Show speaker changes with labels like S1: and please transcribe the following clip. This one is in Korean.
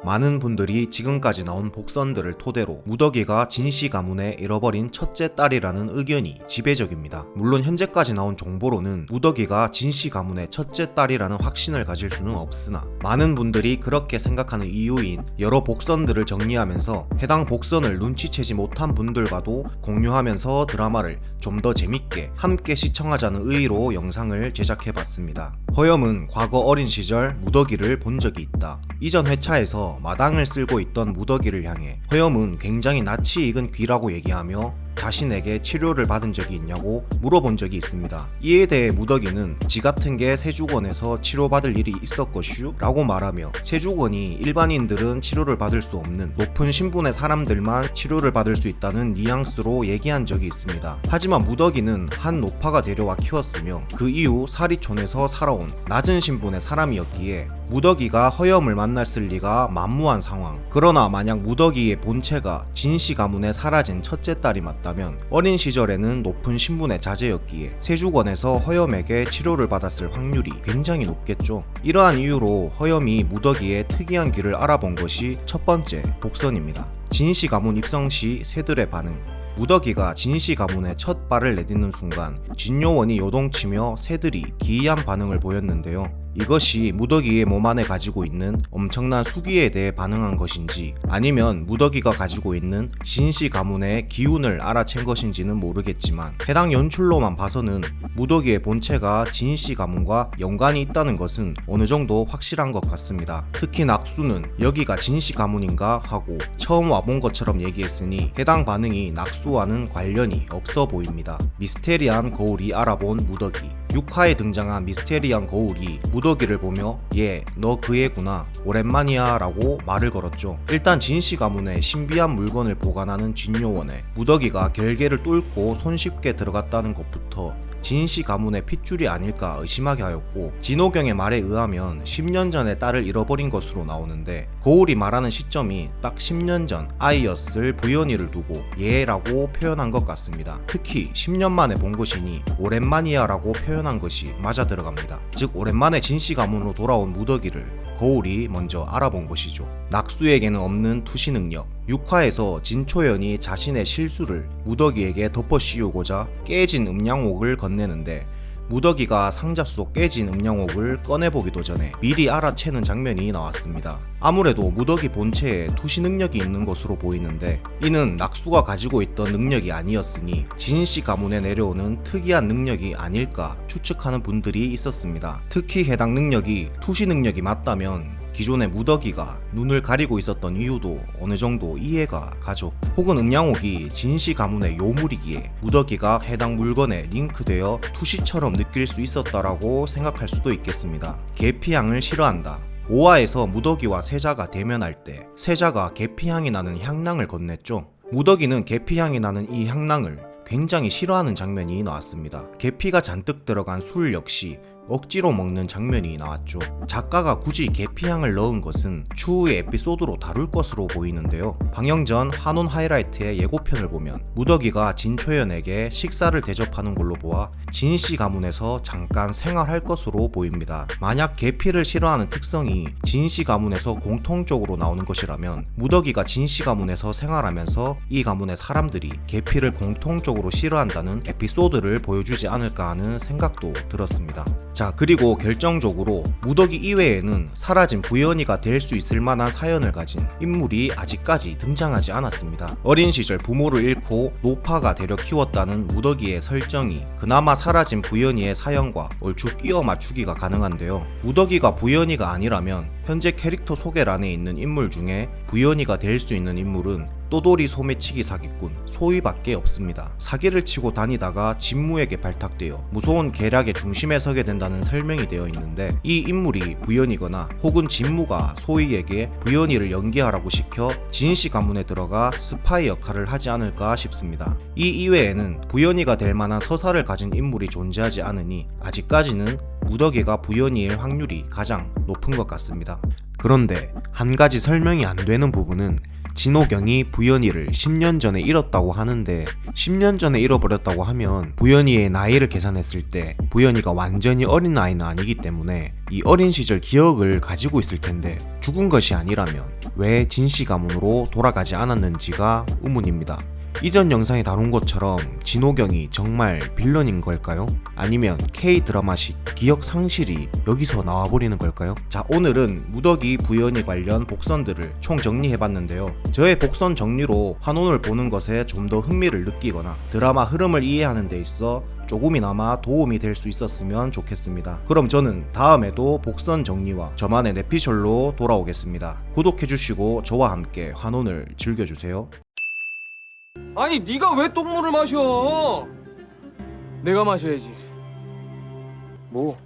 S1: 많은 분들이 지금까지 나온 복선들을 토대로 무더기가 진씨 가문의 잃어버린 첫째 딸이라는 의견이 지배적입니다. 물론 현재까지 나온 정보로는 무더기가 진씨 가문의 첫째 딸이라는 확신을 가질 수는 없으나 많은 분들이 그렇게 생각하는 이유인 여러 복선들을 정리하면서 해당 복선을 눈치채지 못한 분들과도 공유하면서 드라마를 좀 더 재밌게 함께 시청하자는 의의로 영상을 제작해봤습니다. 허염은 과거 어린 시절 무더기를 본 적이 있다. 이전 회차에서 마당을 쓸고 있던 무더기를 향해 허염은 굉장히 낯이 익은 귀라고 얘기하며 자신에게 치료를 받은 적이 있냐고 물어본 적이 있습니다. 이에 대해 무더기는 지 같은 게 세주권에서 치료받을 일이 있었것슈? 라고 말하며 세주권이 일반인들은 치료를 받을 수 없는 높은 신분의 사람들만 치료를 받을 수 있다는 뉘앙스로 얘기한 적이 있습니다. 하지만 무더기는 한 노파가 데려와 키웠으며 그 이후 사리촌에서 살아온 낮은 신분의 사람이었기에 무더기가 허염을 만났을 리가 만무한 상황. 그러나 만약 무더기의 본체가 진씨 가문에 사라진 첫째 딸이 맞다면 어린 시절에는 높은 신분의 자제였기에 세주권에서 허염에게 치료를 받았을 확률이 굉장히 높겠죠. 이러한 이유로 허염이 무더기의 특이한 길을 알아본 것이 첫 번째 복선입니다. 진씨 가문 입성 시 새들의 반응. 무더기가 진씨 가문에 첫 발을 내딛는 순간 진요원이 요동치며 새들이 기이한 반응을 보였는데요. 이것이 무더기의 몸 안에 가지고 있는 엄청난 수기에 대해 반응한 것인지 아니면 무더기가 가지고 있는 진씨 가문의 기운을 알아챈 것인지는 모르겠지만 해당 연출로만 봐서는 무더기의 본체가 진씨 가문과 연관이 있다는 것은 어느 정도 확실한 것 같습니다. 특히 낙수는 여기가 진씨 가문인가 하고 처음 와본 것처럼 얘기했으니 해당 반응이 낙수와는 관련이 없어 보입니다. 미스테리한 거울이 알아본 무더기. 6화에 등장한 미스테리한 거울이 무더기를 보며 얘 너 그 애구나 오랜만이야 라고 말을 걸었죠. 일단 진씨 가문의 신비한 물건을 보관하는 진요원에 무더기가 결계를 뚫고 손쉽게 들어갔다는 것부터 진씨 가문의 핏줄이 아닐까 의심하게 하였고 진호경의 말에 의하면 10년 전에 딸을 잃어버린 것으로 나오는데 거울이 말하는 시점이 딱 10년 전 아이였을 부연이를 두고 얘라고 표현한 것 같습니다. 특히 10년 만에 본 것이니 오랜만이야 라고 표현한 것이 맞아 들어갑니다. 즉 오랜만에 진씨 가문으로 돌아온 무더기를 거울이 먼저 알아본 것이죠. 낙수에게는 없는 투시 능력. 6화에서 진초연이 자신의 실수를 무더기에게 덮어씌우고자 깨진 음양옥을 건네는데 무더기가 상자 속 깨진 음양옥을 꺼내보기도 전에 미리 알아채는 장면이 나왔습니다. 아무래도 무더기 본체에 투시 능력이 있는 것으로 보이는데 이는 낙수가 가지고 있던 능력이 아니었으니 진씨 가문에 내려오는 특이한 능력이 아닐까 추측하는 분들이 있었습니다. 특히 해당 능력이 투시 능력이 맞다면 기존의 무더기가 눈을 가리고 있었던 이유도 어느 정도 이해가 가죠. 혹은 음양옥이 진씨 가문의 요물이기에 무더기가 해당 물건에 링크되어 투시처럼 느낄 수 있었다라고 생각할 수도 있겠습니다. 계피향을 싫어한다. 5화에서 무더기와 세자가 대면할 때 세자가 계피향이 나는 향낭을 건넸죠. 무더기는 계피향이 나는 이 향낭을 굉장히 싫어하는 장면이 나왔습니다. 계피가 잔뜩 들어간 술 역시 억지로 먹는 장면이 나왔죠. 작가가 굳이 계피향을 넣은 것은 추후의 에피소드로 다룰 것으로 보이는데요. 방영 전 한온 하이라이트의 예고편을 보면 무더기가 진초연에게 식사를 대접하는 걸로 보아 진씨 가문에서 잠깐 생활할 것으로 보입니다. 만약 계피를 싫어하는 특성이 진씨 가문에서 공통적으로 나오는 것이라면 무더기가 진씨 가문에서 생활하면서 이 가문의 사람들이 계피를 공통적으로 싫어한다는 에피소드를 보여주지 않을까 하는 생각도 들었습니다. 자, 그리고 결정적으로 무더기 이외에는 사라진 부연이가 될 수 있을 만한 사연을 가진 인물이 아직까지 등장하지 않았습니다. 어린 시절 부모를 잃고 노파가 데려 키웠다는 무더기의 설정이 그나마 사라진 부연이의 사연과 얼추 끼워 맞추기가 가능한데요. 무더기가 부연이가 아니라면 현재 캐릭터 소개란에 있는 인물 중에 부연이가 될 수 있는 인물은 또돌이 소매치기 사기꾼 소희밖에 없습니다. 사기를 치고 다니다가 진무에게 발탁되어 무서운 계략의 중심에 서게 된다는 설명이 되어 있는데 이 인물이 부연이거나 혹은 진무가 소희에게 부연이를 연기하라고 시켜 진씨 가문에 들어가 스파이 역할을 하지 않을까 싶습니다. 이 이외에는 부연이가 될 만한 서사를 가진 인물이 존재하지 않으니 아직까지는 무더기가 부연이일 확률이 가장 높은 것 같습니다. 그런데 한 가지 설명이 안 되는 부분은 진호경이 부연이를 10년 전에 잃었다고 하는데 10년 전에 잃어버렸다고 하면 부연이의 나이를 계산했을 때 부연이가 완전히 어린 아이는 아니기 때문에 이 어린 시절 기억을 가지고 있을 텐데 죽은 것이 아니라면 왜 진씨 가문으로 돌아가지 않았는지가 의문입니다. 이전 영상에 다룬 것처럼 진호경이 정말 빌런인 걸까요? 아니면 K-드라마식 기억 상실이 여기서 나와버리는 걸까요? 자, 오늘은 무더기 부연이 관련 복선들을 총 정리해봤는데요. 저의 복선 정리로 환혼을 보는 것에 좀 더 흥미를 느끼거나 드라마 흐름을 이해하는 데 있어 조금이나마 도움이 될 수 있었으면 좋겠습니다. 그럼 저는 다음에도 복선 정리와 저만의 내피셜로 돌아오겠습니다. 구독해주시고 저와 함께 환혼을 즐겨주세요.
S2: 아니 네가 왜 똥물을 마셔? 내가 마셔야지. 뭐